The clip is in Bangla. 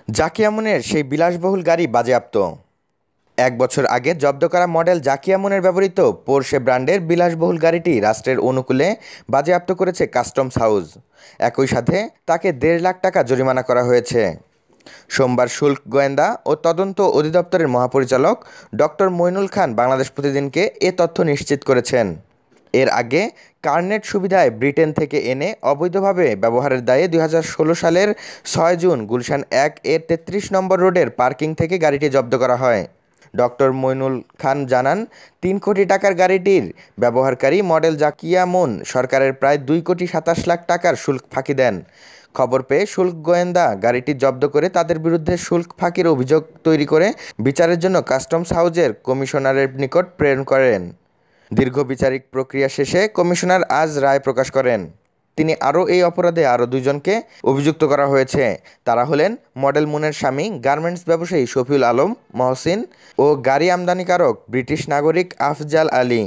জাকিয়া মুনের সেই বিলাসবহুল গাড়ি বাজেয়াপ্ত। ১ বছর আগে জব্দ করা মডেল জাকিয়া মুনের ব্যবহৃত পোরশে ব্র্যান্ডের বিলাসবহুল গাড়িটি রাষ্ট্রের অনুকূলে বাজেয়াপ্ত করেছে কাস্টমস হাউজ। একই সাথে তাকে ১.৫ লাখ টাকা জরিমানা করা হয়েছে। সোমবার শুল্ক গোয়েন্দা ও তদন্ত অধিদপ্তরের মহাপরিচালক ডক্টর মইনুল খান বাংলাদেশ প্রতিদিনকে এ তথ্য নিশ্চিত করেছেন। এর আগে কারনেট সুবিধায় ব্রিটেন থেকে এনে অবৈধভাবে ব্যবহারের দায়ে ২০১৬ সালের ৬ জুন গুলশান-১ এর ৩৩ নম্বর রোডের পার্কিং থেকে গাড়িটি জব্দ করা হয়। ডক্টর মইনুল খান জানান, ৩ কোটি টাকার গাড়িটির ব্যবহারকারী মডেল জাকিয়া মুন সরকারের প্রায় ২ কোটি ২৭ লাখ টাকার শুল্ক ফাঁকি দেন। খবর পেয়ে শুল্ক গোয়েন্দা গাড়িটি জব্দ করে তাদের বিরুদ্ধে শুল্ক ফাঁকির অভিযোগ তৈরি করে বিচারের জন্য কাস্টমস হাউজের কমিশনারের নিকট প্রেরণ করেন। দীর্ঘ বিচারিক প্রক্রিয়া শেষে কমিশনার আজ রায় প্রকাশ করেন। তিনি এই অপরাধে আরও ২ জনকে অভিযুক্ত করা হয়েছে। তারা হলেন মডেল মুনের স্বামী গার্মেন্টস ব্যবসায়ী শফিউল আলম মহসিন ও গাড়ি আমদানিকারক ব্রিটিশ নাগরিক আফজাল আলী।